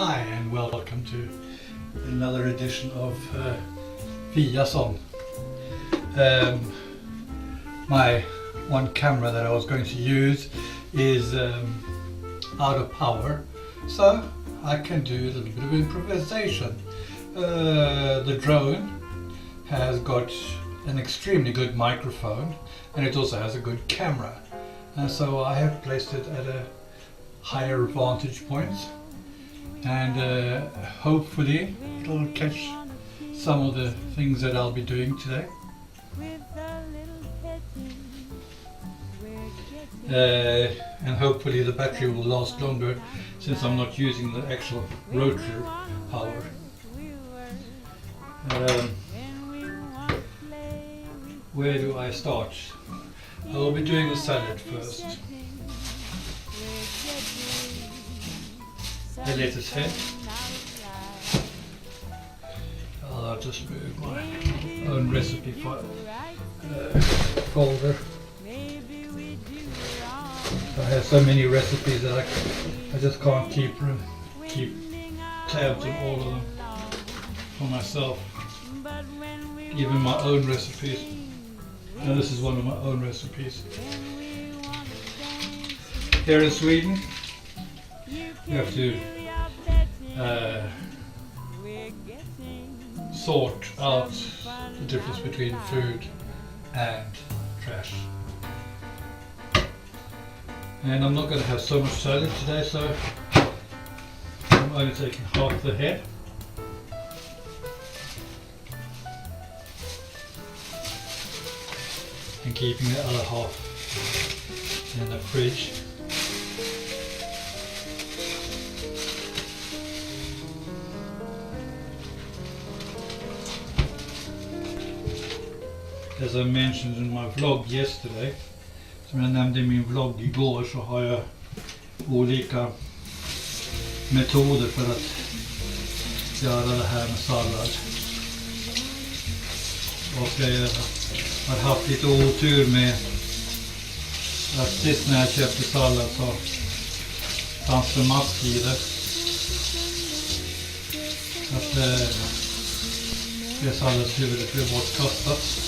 Hi and welcome to another edition of Via Song. My one camera that I was going to use is out of power, so I can do a little bit of improvisation. The drone has got an extremely good microphone and it also has a good camera, and so I have placed it at a higher vantage point, and hopefully it'll catch some of the things that I'll be doing today. And hopefully the battery will last longer since I'm not using the actual rotor power. Where do I start? I will be doing the salad first. The lettuce head. I'll just move my own recipe folder. I have so many recipes that I just can't keep tabs on all of them for myself. Even my own recipes. Now this is one of my own recipes. Here in Sweden, you have to sort out the difference between food and trash. And I'm not going to have so much salad today, so I'm only taking half the head. And keeping the other half in the fridge. As I mentioned in my vlog yesterday, som jag nämnde i min vlogg igår, så har jag olika metoder för att göra det här med sallad. Och jag har haft lite otur med att sist när jag köpte sallad så fanns det mask i det. Att det salladshuvudet blev bortkastat.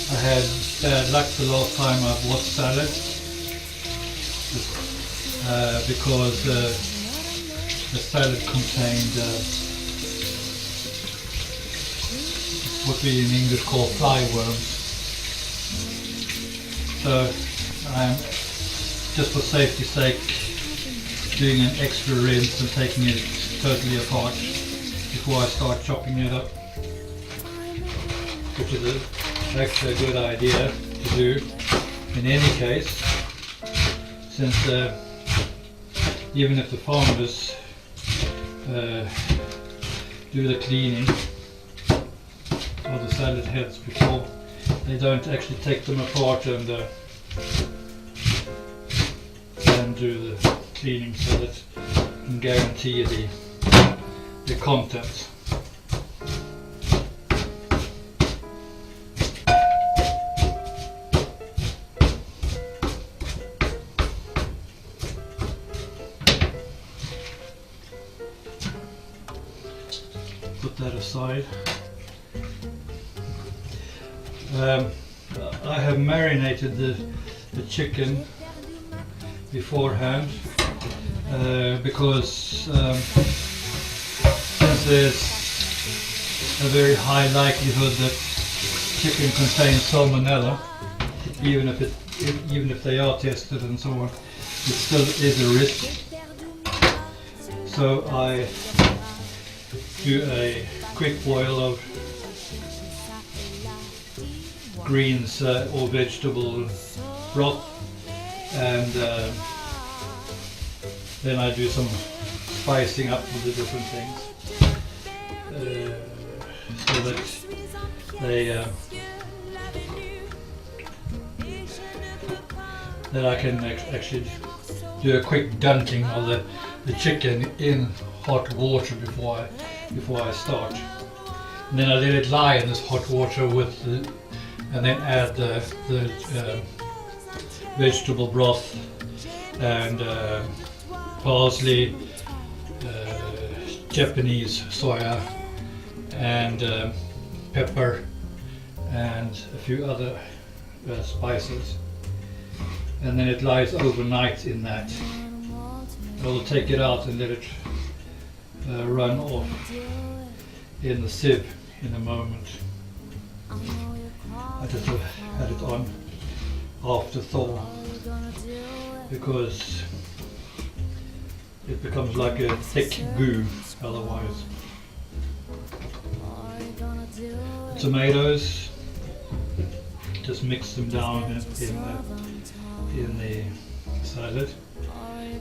I had bad luck the last time I bought salad because the salad contained what we in English call flyworms. So I'm just for safety's sake doing an extra rinse and taking it totally apart before I start chopping it up, which is actually a good idea to do in any case, since even if the farmers do the cleaning of the salad heads before, they don't actually take them apart and do the cleaning so that you can guarantee the contents. Put that aside. I have marinated the chicken beforehand because since there's a very high likelihood that chicken contains salmonella, even if they are tested and so on, it still is a risk. So I do a quick boil of greens or vegetable broth, and then I do some spicing up with the different things so that that I can actually do a quick dunking of the chicken in hot water before I start. And then I let it lie in this hot water and then add the vegetable broth and parsley, Japanese soya and pepper and a few other spices, and then it lies overnight in that. I will take it out and let it run off in the sieve in a moment. I just had it on after thaw because it becomes like a thick goo otherwise. Tomatoes, just mix them down in the salad.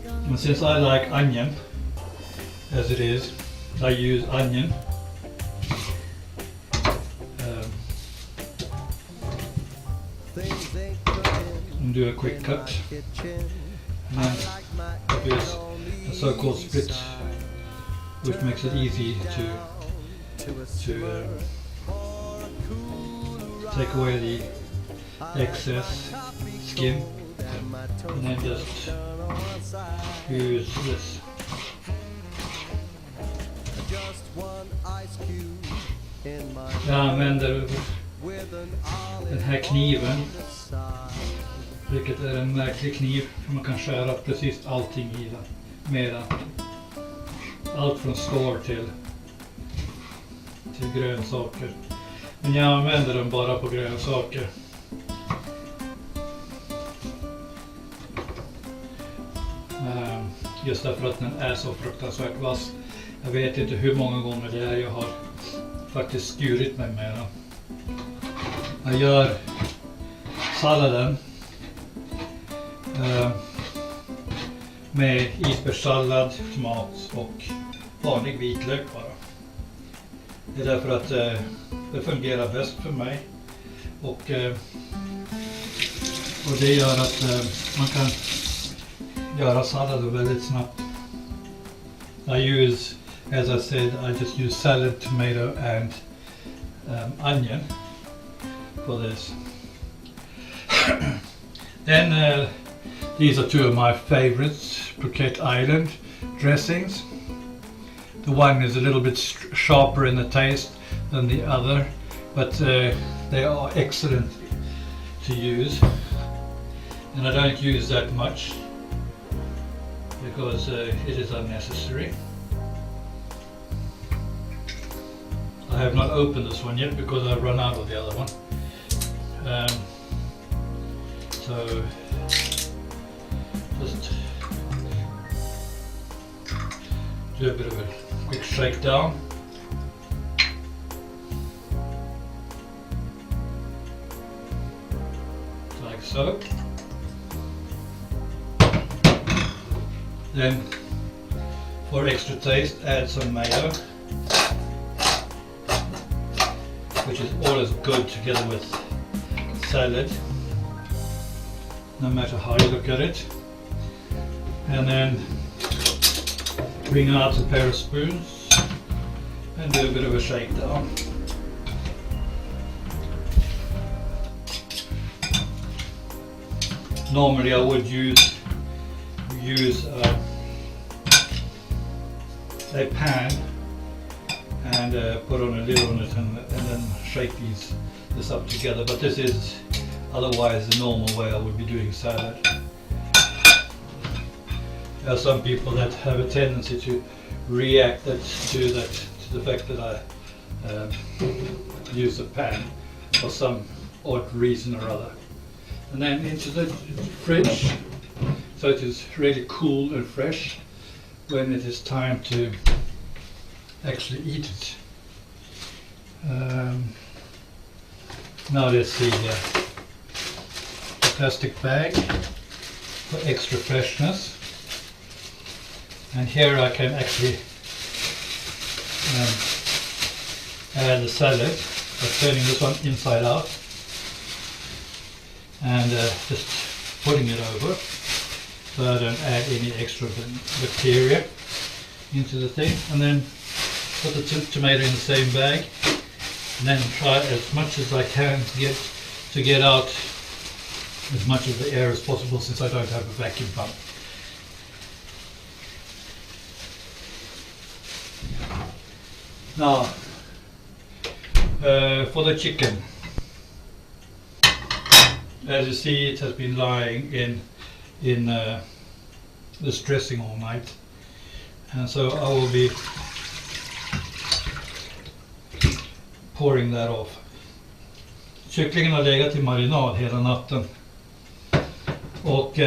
And since I like onion as it is, I use onion. And do a quick cut. And then there's a so-called split, which makes it easy to take away the excess skin, and then just use this. Jag använder den här kniven, vilket är en märklig kniv, för man kan skära precis allting i den med den. Allt från skår till grönsaker. Men jag använder den bara på grönsaker. Just därför att den är så fruktansvärt vass. Jag vet inte hur många gånger det är jag har faktiskt skurit mig med den. Jag gör salladen med isbergssallad, tomat och vanlig vitlök bara. Det är därför att det fungerar bäst för mig, och det gör att man kan göra salladen väldigt snabbt. As I said, I just use salad, tomato and onion for this. Then these are two of my favorites, Phuket Island dressings. The one is a little bit sharper in the taste than the other, but they are excellent to use, and I don't use that much because it is unnecessary. I have not opened this one yet because I've run out of the other one. So just do a bit of a quick shake down. Like so. Then for extra taste, add some mayo, which is always good together with salad, no matter how you look at it. And then bring out a pair of spoons and do a bit of a shakedown. Normally I would use a pan and put on a lid on it and then shake this up together, but this is otherwise the normal way I would be doing salad. There are some people that have a tendency to react to the fact that I use a pan for some odd reason or other. And then into the fridge, so it is really cool and fresh when it is time to actually eat it. Now there's the plastic bag for extra freshness. And here I can actually add the salad by turning this one inside out and just putting it over so I don't add any extra bacteria into the thing. And then put the tomato in the same bag and then try as much as I can to get out as much of the air as possible, since I don't have a vacuum pump. Now, for the chicken, as you see, it has been lying in this dressing all night, and so I will be pouring that off. Kycklingen har legat i marinad hela natten, och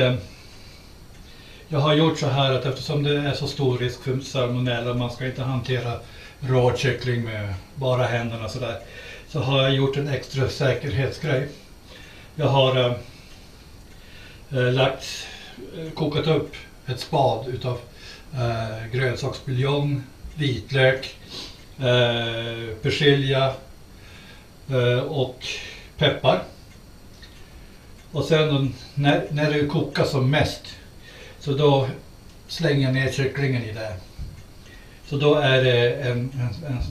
jag har gjort så här att eftersom det är så stor risk för salmonella, man ska inte hantera rå kyckling med bara händerna sådär, så har jag gjort en extra säkerhetsgrej. Jag har kokat upp ett spad utav grönsaksbuljong, vitlök, persilja och peppar. Och sen när det kokar som mest, så då slänger jag ner kycklingen i det. Så då är det en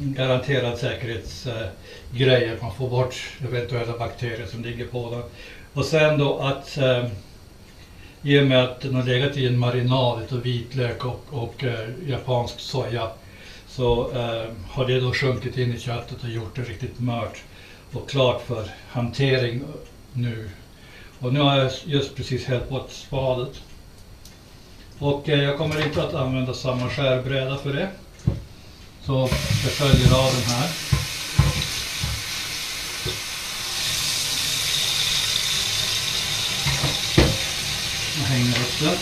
garanterad säkerhetsgrej att man får bort eventuella bakterier som ligger på den. Och sen då att i och med att den har legat i en marinad av vitlök och japansk soja, så har det då sjunkit in i köttet och gjort det riktigt mört och klart för hantering nu. Och nu har jag just precis hällt bort spadet. Och jag kommer inte att använda samma skärbräda för det. Så jag sköljer av den här. Jag hänger upp den.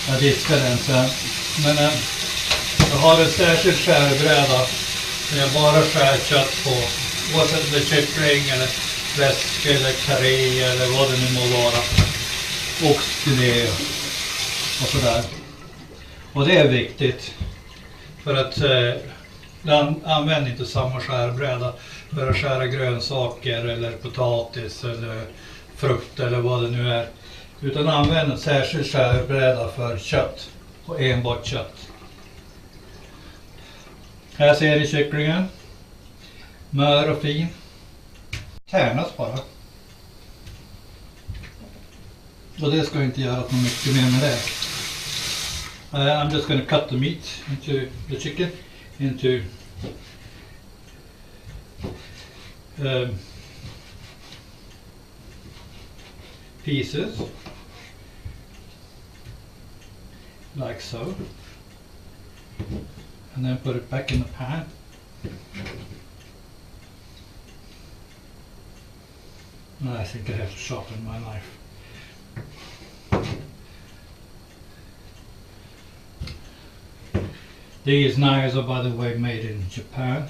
Jag diskar den sen. Men jag har en särskild skärbräda där jag bara skär kött på. Oavsett om det är kyckling eller fläsk eller karré eller vad det nu må vara. Oxfilé och sådär. Och det är viktigt. För att använd inte samma skärbräda för att skära grönsaker eller potatis eller frukt eller vad det nu är. Utan använd en särskild skärbräda för kött och enbart kött. Här ser ni kycklingen. Mör och fin. Tärnas bara. Och det ska inte göra något mycket mer med det. I'm just going to cut the meat into the chicken into pieces like so, and then put it back in the pan. I think I have to sharpen my knife. These knives are, by the way, made in Japan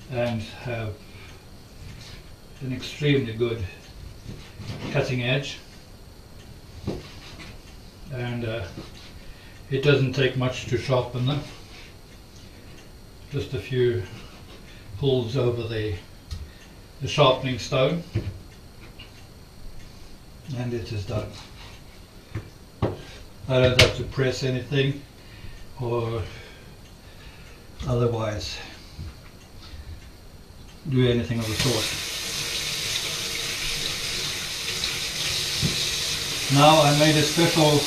and have an extremely good cutting edge, and it doesn't take much to sharpen them. Just a few pulls over the sharpening stone and it is done. I don't have to press anything or otherwise do anything of the sort. Now I made a special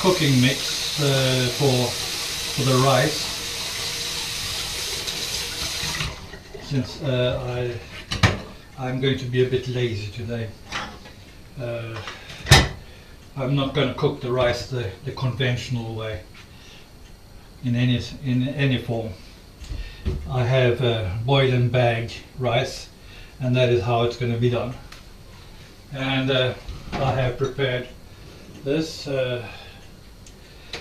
cooking mix for the rice, since I'm going to be a bit lazy today. I'm not going to cook the rice the conventional way in any form. I have boil and bag rice, and that is how it's going to be done. And I have prepared this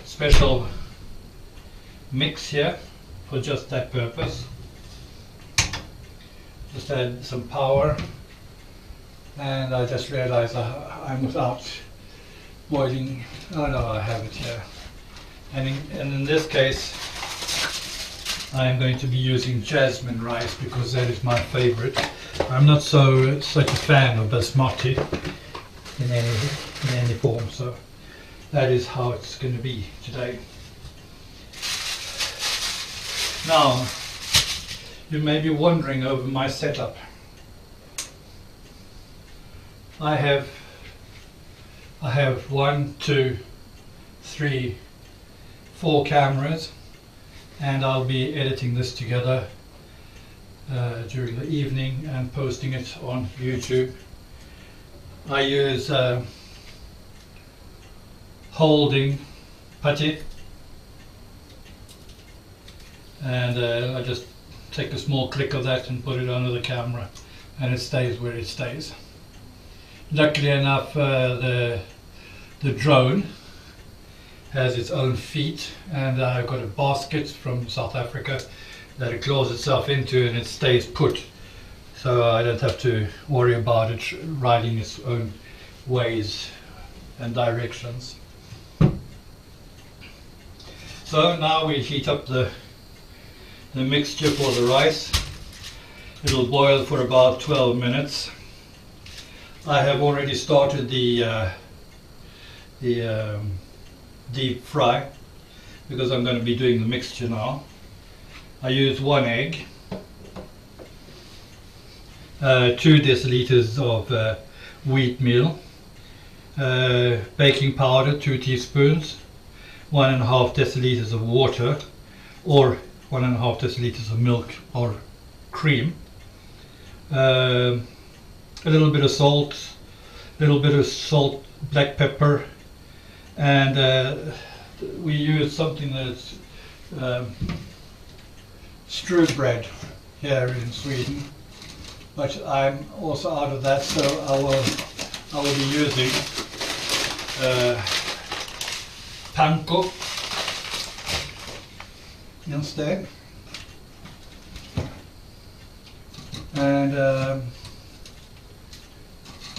special mix here for just that purpose. Just add some power, and I just realized I'm without boiling. Oh no, I have it here. And in this case I am going to be using jasmine rice because that is my favorite. I'm not such a fan of basmati in any form, so that is how it's going to be today. Now, you may be wondering over my setup. I have I have 1, 2, 3, 4 cameras, and I'll be editing this together during the evening and posting it on YouTube. I use holding putty, and I just take a small click of that and put it under the camera, and it stays where it stays. Luckily enough, the drone has its own feet, and I've got a basket from South Africa that it claws itself into, and it stays put, so I don't have to worry about it riding its own ways and directions. So now we heat up the mixture for the rice. It'll boil for about 12 minutes. I have already started the deep fry, because I'm going to be doing the mixture now. I use 1 egg, 2 deciliters of wheat meal, baking powder 2 teaspoons, 1.5 deciliters of water, or 1.5 deciliters of milk or cream, a little bit of salt, black pepper, and we use something that's strew bread here in Sweden, but I'm also out of that, so I will be using panko instead, and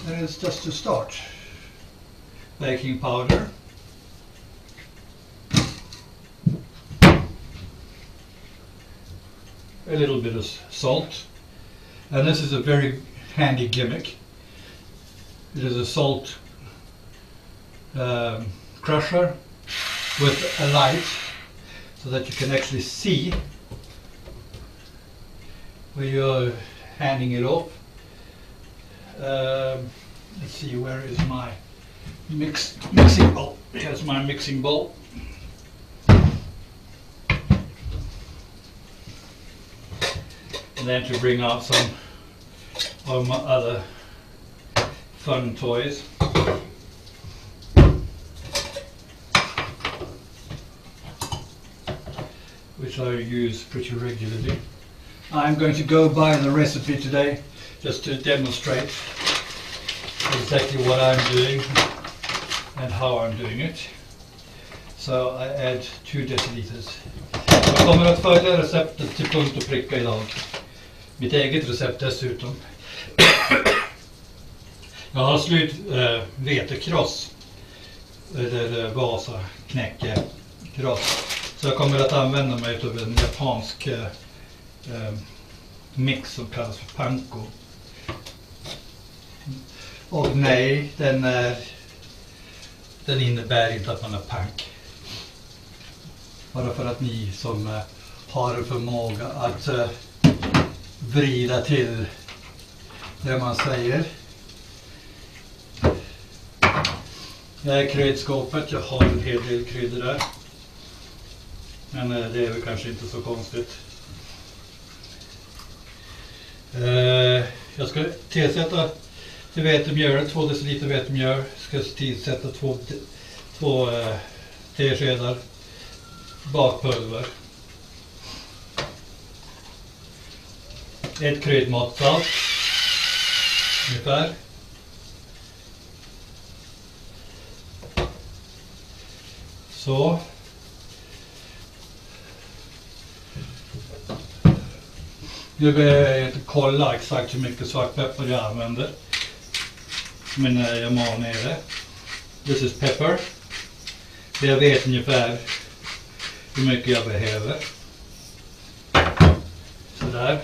it's just to start. Baking powder, a little bit of salt, and this is a very handy gimmick. It is a salt crusher with a light, so that you can actually see where you're handing it off. Let's see, where is my mixing bowl? Here's my mixing bowl. And then to bring out some of my other fun toys. Which I use pretty regularly. I'm going to go by the recipe today just to demonstrate exactly what I'm doing and how I'm doing it. So I add 2 deciliters. Jag kommer att följa receptet till punkt och pricka idag. Mitt eget recept dessutom. Jag har slut vetekross, eller Vasa knäckekross. Så jag kommer att använda mig av en japansk mix som kallas för panko. Och nej, den innebär inte att man är pank. Bara för att ni som har en förmåga att vrida till det man säger. Det här är kryddskåpet, jag har en hel del kryddor där. Men det är väl kanske inte så konstigt. Jag ska tillsätta till vetemjöl, 2 deciliter vetemjöl. Ska tillsätta 2 teskedar bakpulver. 1 kryddmått salt ungefär. Så. Nu vill jag inte kolla exakt hur mycket svartpeppar jag använder. Men jag mal ner det. This is pepper. Så jag vet ungefär hur mycket jag behöver. Sådär.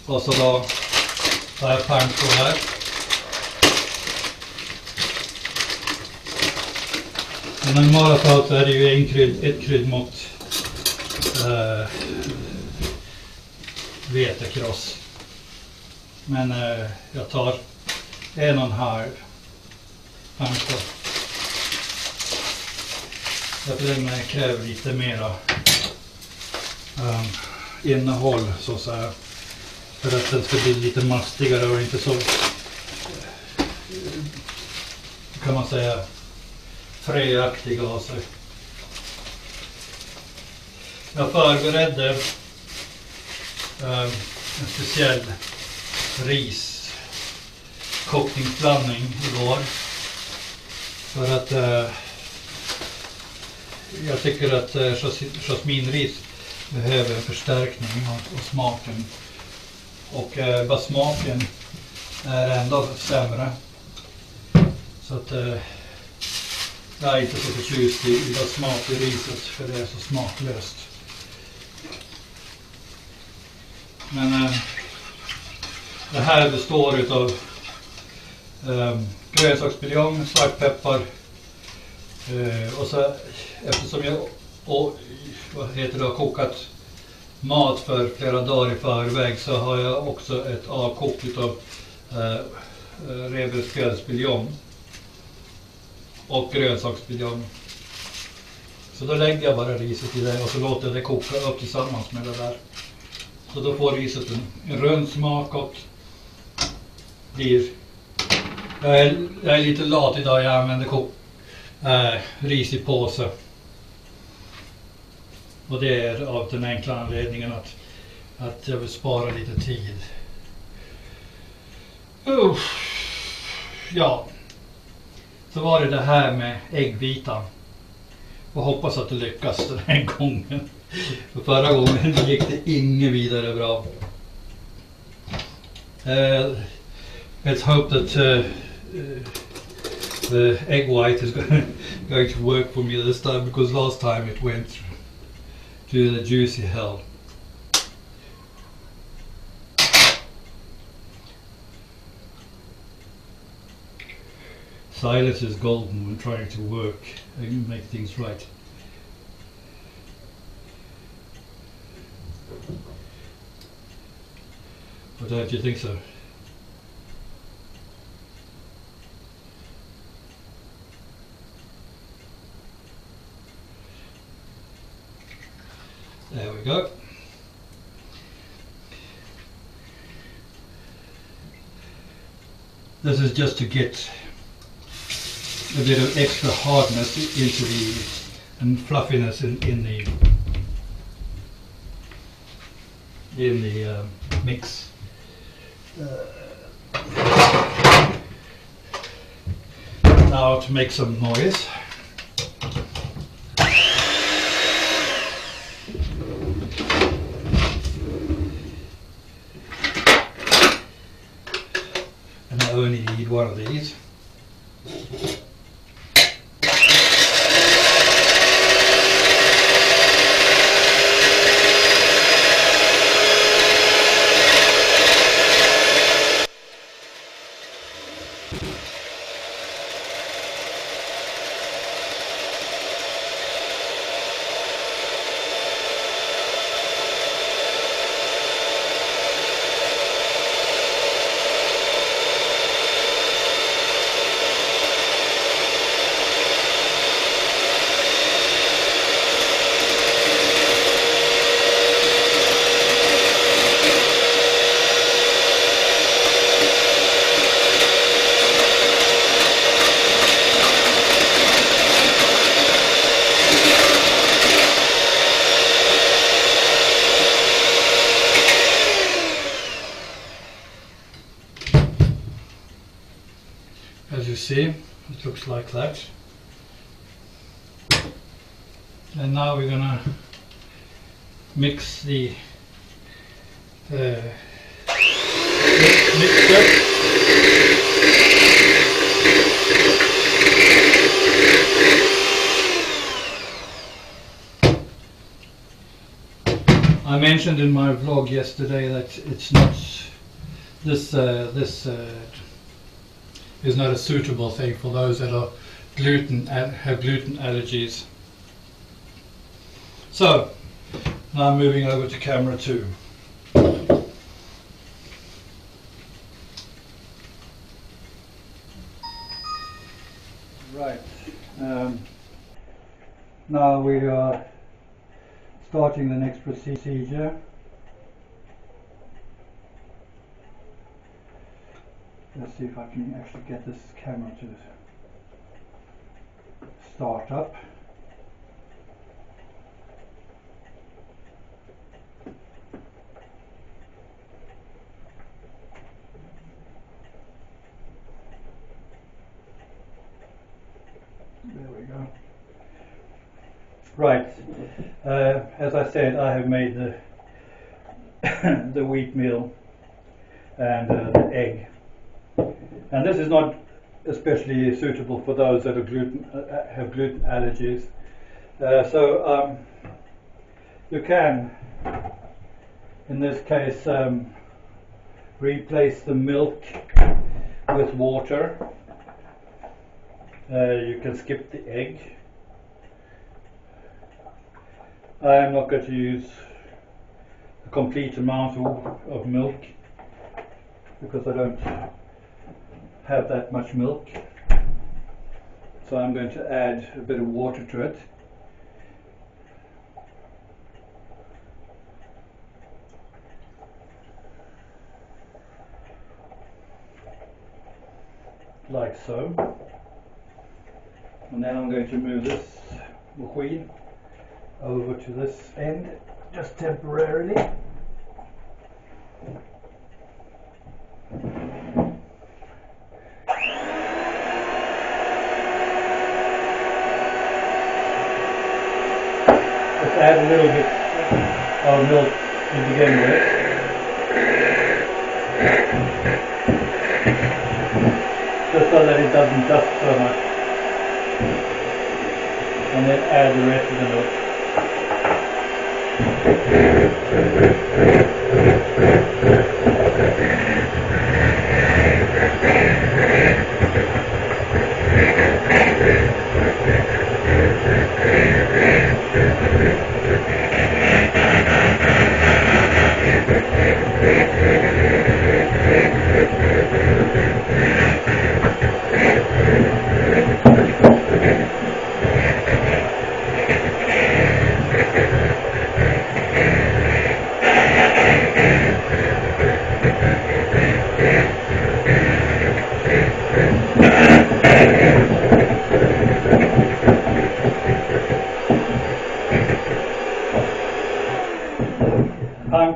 Och så då har jag panko här. I normala fall så är det ju ett kryddmått vetekross. Men jag tar 1,5 kanske. Därför den kräver lite mera innehåll så att säga. För att den ska bli lite mastigare och inte så, kan man säga, fröaktig av sig. Jag förberedde en speciell riskockningsblandning igår. För att jag tycker att jasminris behöver en förstärkning av smaken. Och bara smaken är ändå sämre. Så att jag är inte så förtjust i vad smak i riset, för det är så smaklöst. Men det här består utav grönsaksbuljong, svartpeppar och så, eftersom jag har kokat mat för flera dagar i förväg, så har jag också ett avkok utav revbensspjälsbuljong och grönsaksbuljong. Så då lägger jag bara riset i det och så låter jag det koka upp tillsammans med det där. Så då får riset en rund smak och blir... Jag är lite lat idag, jag använder ris i påse. Och det är av den enkla anledningen att jag vill spara lite tid. Ja, så var det här med äggvitan. Och hoppas att det lyckas den här gången. För förra gången gick det inget vidare bra. Let's hope that the egg white is going to work for me this time, because last time it went to the juicy hell. Silence is golden when trying to work and make things right. But don't you think so? There we go. This is just to get a bit of extra hardness into and fluffiness in the mix. Now to make some noise. And I only need one of these. As you see, it looks like that. And now we're gonna mix the mixture. I mentioned in my vlog yesterday that it's not this is not a suitable thing for those that are have gluten allergies. So now I'm moving over to camera 2. Now we are starting the next procedure. Let's see if I can actually get this camera to start up. There we go. Right, as I said, I have made the the wheat meal and the egg, and this is not especially suitable for those that are have gluten allergies. So you can, in this case, replace the milk with water. You can skip the egg. I am not going to use a complete amount of milk because I don't have that much milk. So I'm going to add a bit of water to it. Like so. And then I'm going to move this wheel over to this end, just temporarily. Let's add a little bit of milk to begin with. Just so that it doesn't dust so much. And then add the rest of the milk.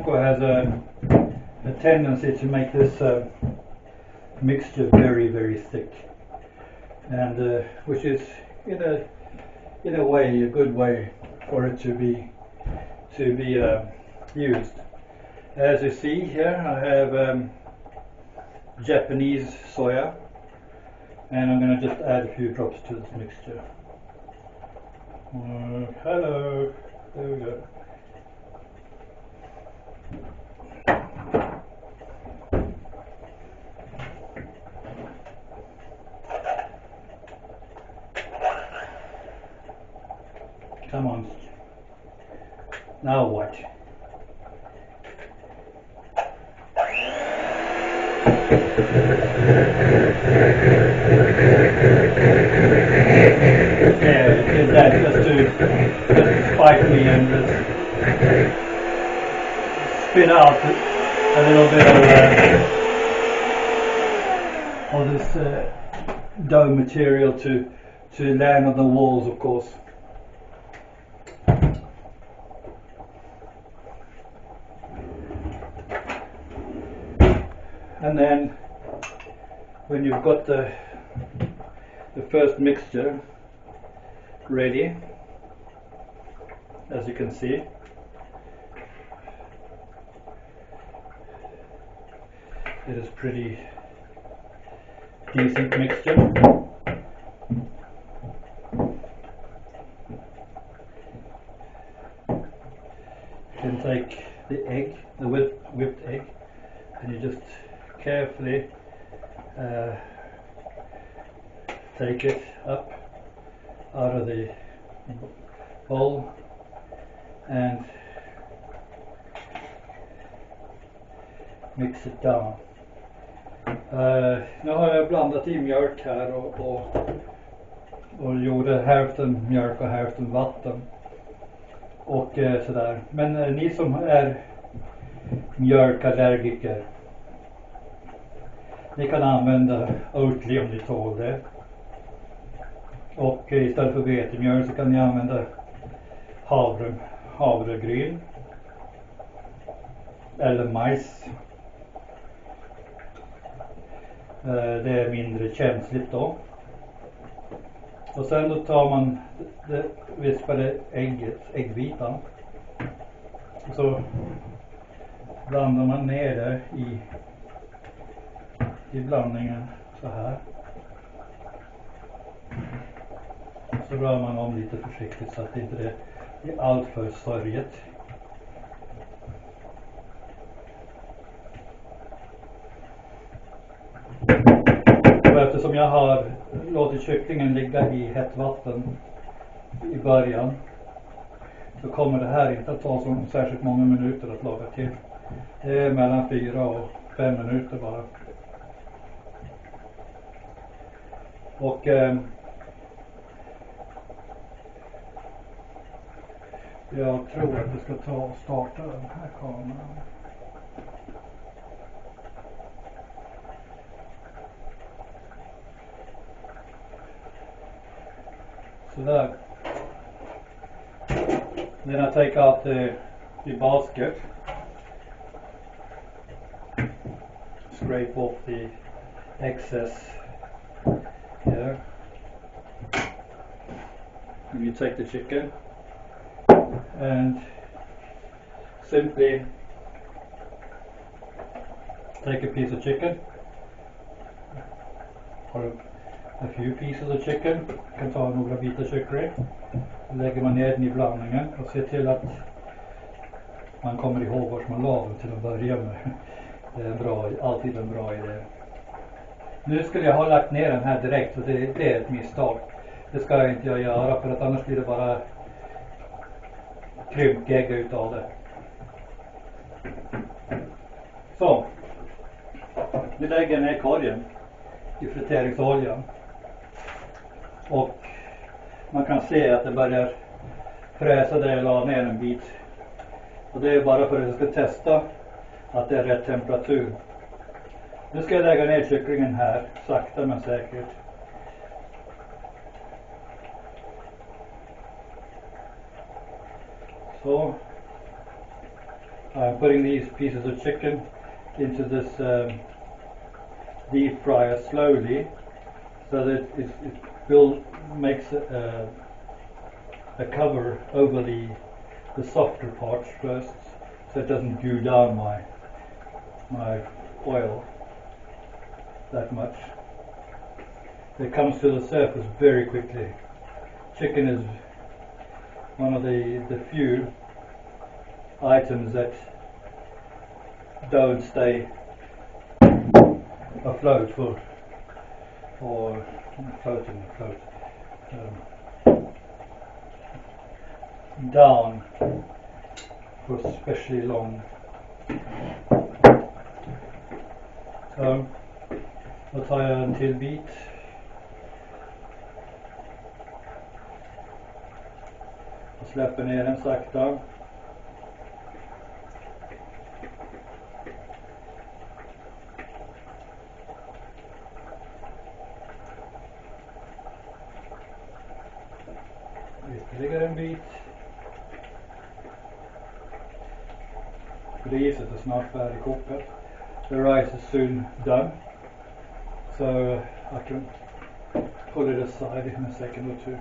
Has a tendency to make this mixture very, very thick, and which is in a way a good way for it to be used. As you see here, I have Japanese soya, and I'm going to just add a few drops to this mixture. Hello, there we go. Come on. Now what? Yeah, did that just to spike me and spin out a little bit of this dough material to land on the walls, of course. And then when you've got the first mixture ready, as you can see, it is pretty decent mixture. You can take the egg, the whipped egg, and you just carefully take it up out of the bowl and mix it down. Nu har jag blandat i mjölk här och och gjorde hälften mjölk och hälften vatten. Och sådär. Men ni som är mjölkallergiker, ni kan använda Oatly om ni tål det. Och istället för vetemjöl så kan ni använda havregryn. Eller majs. Det är mindre känsligt då. Och sen då tar man det vispade äggvitan. Och så blandar man ner det i blandningen så här. Så rör man om lite försiktigt så att det inte blir allt för sörjet. Och eftersom jag har låtit kycklingen ligga i hett vatten i början, så kommer det här inte att ta så särskilt många minuter att laga till. Det är mellan 4 och 5 minuter bara. Och jag tror att vi ska ta och starta den här kameran. Sådär. Then I take out the basket. Scrape off the excess here. And you take the chicken and simply take a piece of chicken or a few pieces of chicken. Kan ta några bitar kyckling. Lägger man ner den i blandningen och ser till att man kommer ihåg vart man la den till att börja med. Det är alltid en bra idé. Nu skulle jag ha lagt ner den här direkt, och det är ett misstag. Det ska jag inte göra, för att annars blir det bara krympgegg utav det. Så. Vi lägger ner korgen i friteringsoljan. Och man kan se att det börjar fräsa där jag la ner en bit. Och det är bara för att jag ska testa att det är rätt temperatur. Nu ska jag lägga ner kycklingen här, sakta men säkert. Så. I'm putting these pieces of chicken into this deep fryer slowly, so that it makes a cover over the softer parts first, so it doesn't glue down my oil that much. It comes to the surface very quickly. Chicken is one of the few items that don't stay afloat or floating down for especially long. Så då tar jag en till bit. Och släpper ner den sakta. Ytterligare en bit. Riset är snart färdigkokat. The rice is soon done, so I can pull it aside in a second or two.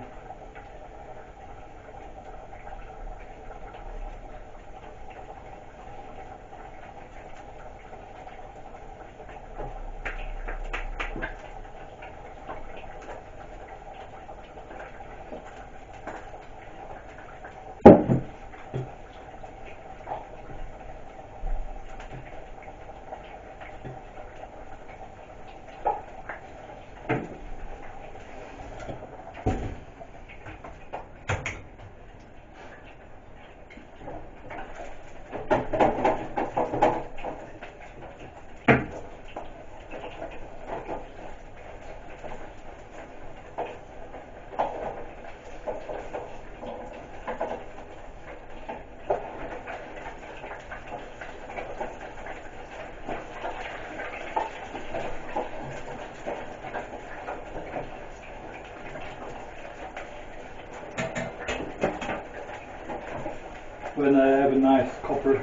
when I have a nice copper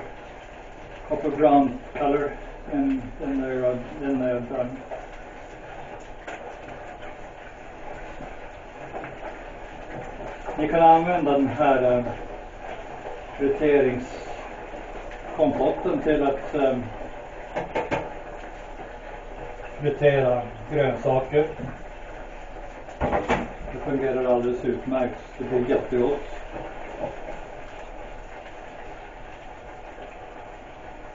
brown color, and then they are done. Ni kan använda den här friteringskompotten till att fritera grönsaker. Det fungerar alldeles utmärkt. Det blir jättegott.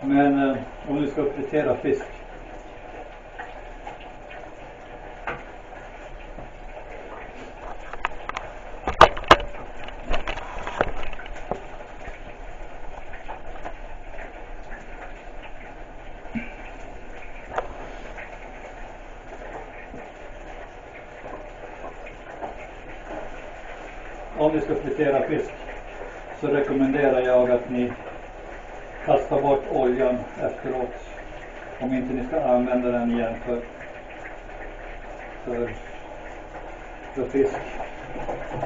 Men om du ska fritera fisk, så rekommenderar jag att ni kastar bort oljan efteråt, om inte ni ska använda den igen för fisk.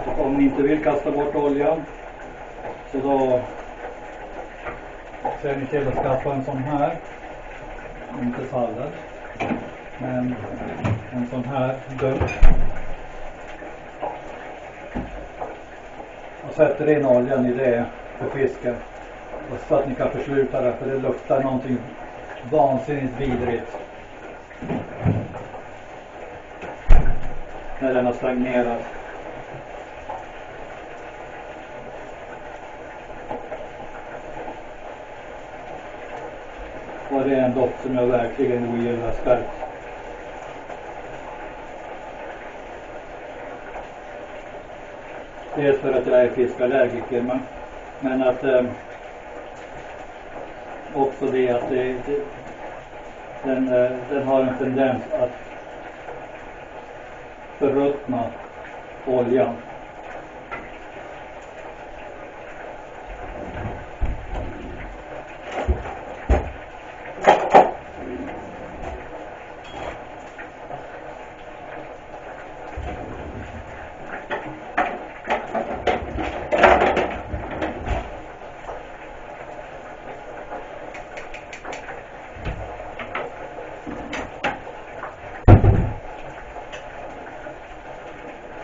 Och om ni inte vill kasta bort oljan, så då ser ni till att skaffa en sån här, inte sallad, men en sån här dunk. Och sätter in oljan i det för fisken. Och så att ni kan försluta det, för det luktar någonting vansinnigt vidrigt när den har stagnerat. Och det är en doft som jag verkligen ogillar starkt. Dels för att jag är fiskallergiker, men att också det att den har en tendens att förruttna oljan.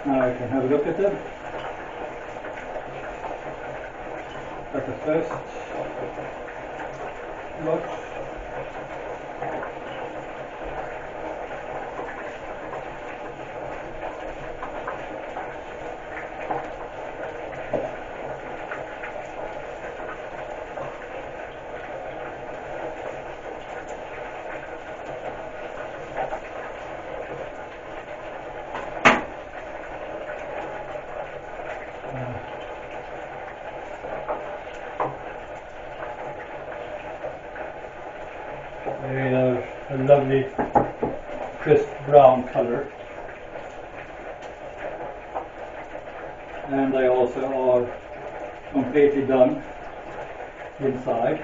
Now I can have a look at them. At the first look. They are a lovely crisp brown color, and they also are completely done inside.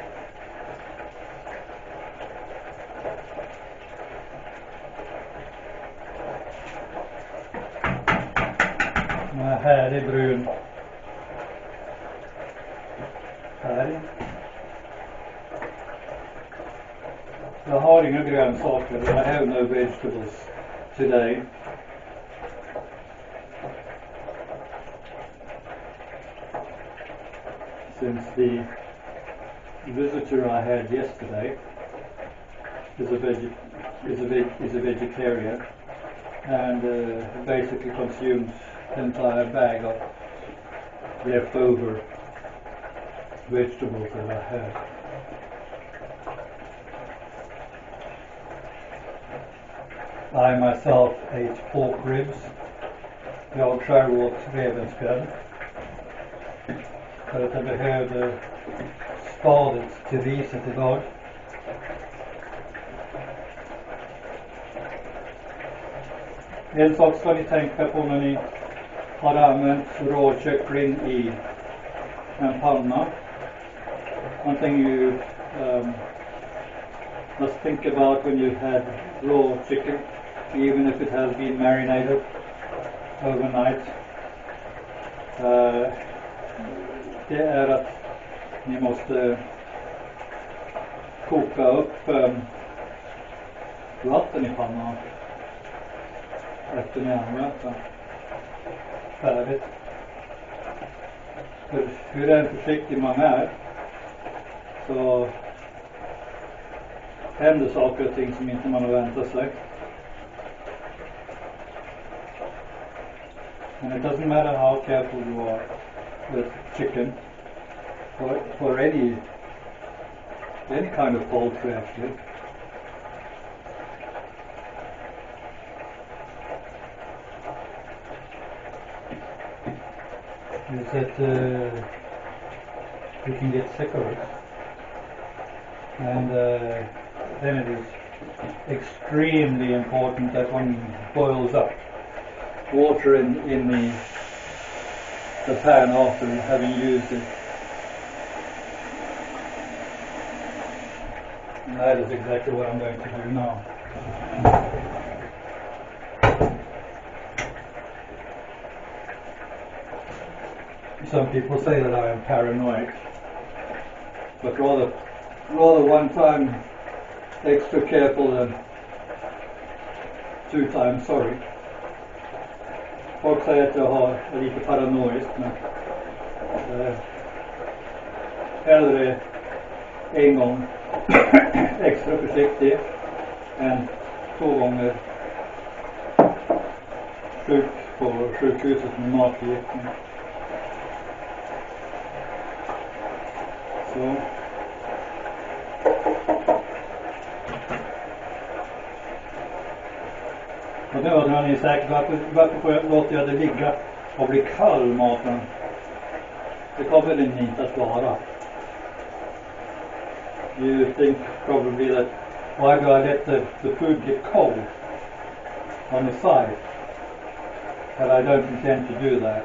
Med härlig brun färg. Jag har inga grönsaker. I have no vegetables today. Since the visitor I had yesterday is a vegetarian and basically consumes the entire bag of leftover vegetables that I had. I myself ate pork ribs. Jag själv åt revbensspjäll. För att jag behövde spadet till riset idag. En sak ska ni tänka på när ni har använt råkyckling i en panna. One thing you must think about when you had raw chicken, even if it has been marinated overnight, det är att Ni måste koka upp vatten i pannan efter ni använt den färdigt. För hur än försiktig man är så händer saker och ting som inte man har väntat sig. And it doesn't matter how careful you are with chicken or any kind of poultry actually. Is that you can get sick of it, and then it is extremely important that one boils up water in the pan after having used it. And that is exactly what I'm going to do now. Some people say that I am paranoid, but rather one time extra careful than 2 times sorry. Folk säger att jag är lite paranoid, men hellre en gång extra försiktig än 2 gånger sjuk på sjukhuset med matförgiftning. Så. Och nu undrar ni säkert varför låter jag det ligga och bli kall maten. Det kommer den inte att vara. You think probably that why do I let the food get cold on the side? But I don't intend to do that.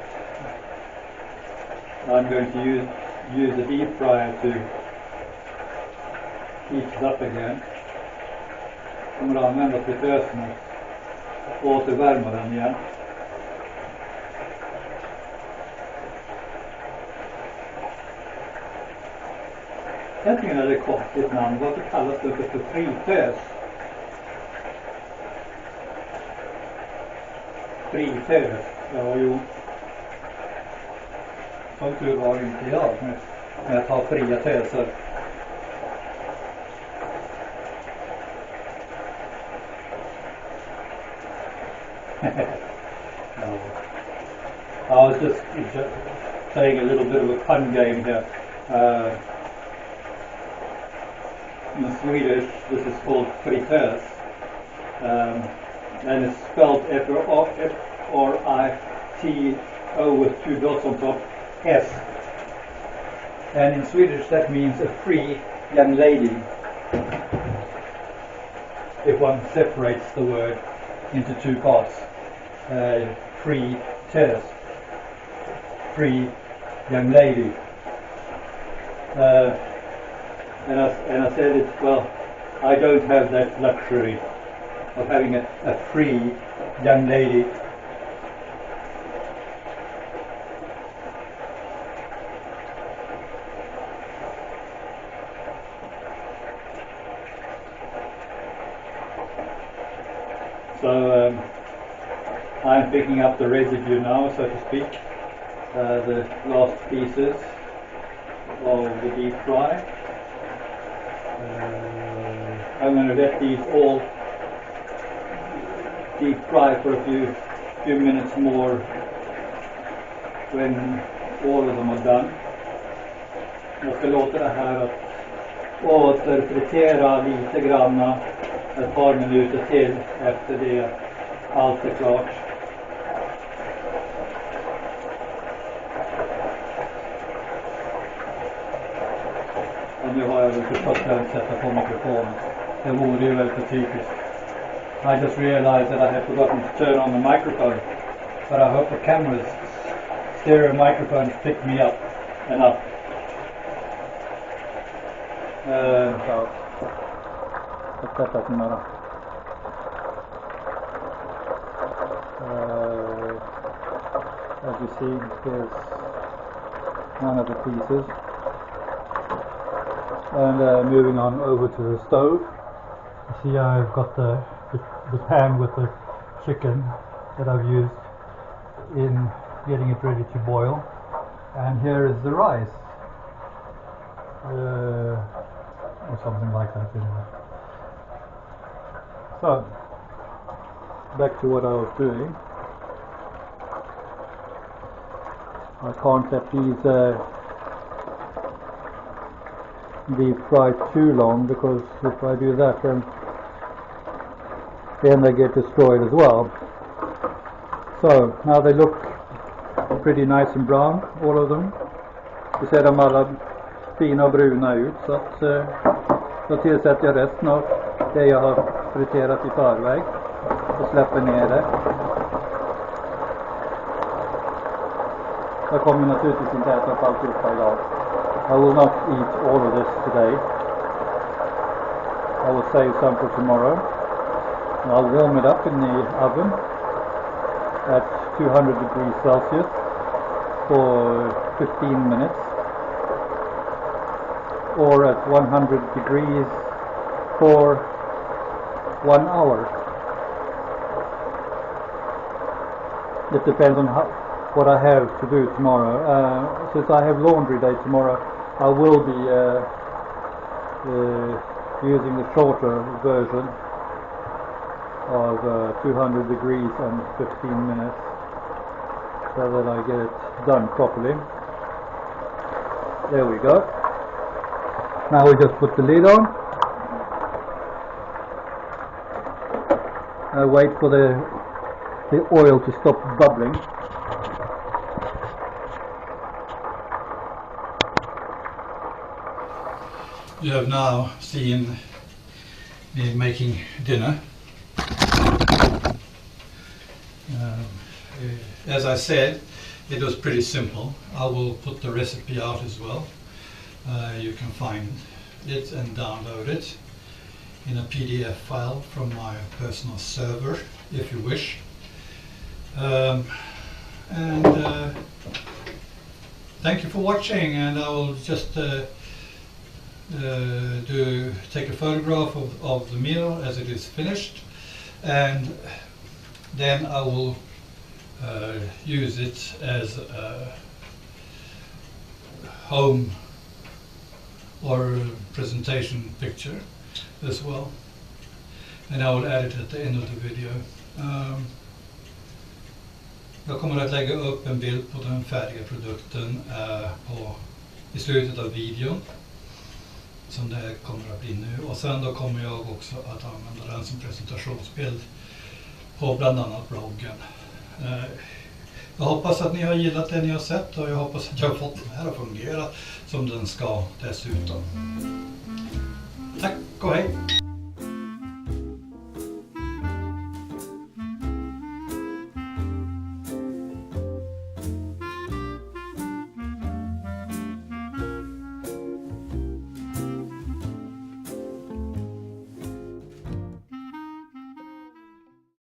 I'm going to use the deep fryer to heat it up again. Jag kommer att använda fritösen och återvärma den igen. Egentligen är det ett konstigt namn. Varför kallas det för fritös? Fritös? Ja, jo. Som tur var inte jag när jag tar fria töser. I was just playing a little bit of a fun game here. In Swedish, this is called fritös, and it's spelled F-R-I-T-O with 2 dots on top, S. And in Swedish, that means a free young lady. If one separates the word into 2 parts, free tös, free young lady. And I said it, well, I don't have that luxury of having a free young lady. So I'm picking up the residue now, so to speak, the last pieces of the deep fry. I'm going to let these all deep fry for a few minutes more when all of them are done. Jag ska låta det här att återfritera lite granna ett par minuter till efter det allt är klart. Och nu har jag väl förstått att jag sätta på mikrofonen. Det vore ju väldigt typiskt. I just realized that I had forgotten to turn on the microphone, but I hope the camera's stereo microphones pick me up enough. That doesn't matter. As you see, here's one of the pieces. And moving on over to the stove. You see, I've got the pan with the chicken that I've used in getting it ready to boil. And here is the rice. Or something like that anyway. So, back to what I was doing. I can't let these deep fry too long, because if I do that then they get destroyed as well. So now they look pretty nice and brown, all of them. Det ser de alla fina och bruna ut, så att då tillsätter jag resten av det jag har friterat i förväg och släpper ner det. Jag kommer naturligtvis inte äta upp alltihopa idag. I will not eat all of this today. I will save some for tomorrow. And I'll warm it up in the oven at 200 degrees Celsius for 15 minutes, or at 100 degrees for 1 hour. It depends on what I have to do tomorrow. Since I have laundry day tomorrow, I will be using the shorter version of 200 degrees and 15 minutes, so that I get it done properly. There we go. Now we just put the lid on. I wait for the oil to stop bubbling. You have now seen me making dinner. As I said, it was pretty simple. I will put the recipe out as well. You can find it and download it in a PDF file from my personal server if you wish. Thank you for watching, and I will just take a photograph of the meal as it is finished, and then I will use it as a home or presentation picture as well, and I will add it at the end of the video. Jag kommer att lägga upp en bild på den färdiga produkten i slutet av videon, som det kommer att bli nu, och sen då kommer jag också att använda den som presentationsbild på bland annat bloggen. Jag hoppas att ni har gillat det ni har sett, och jag hoppas att jag har fått den här att fungera som den ska dessutom. Tack och hej!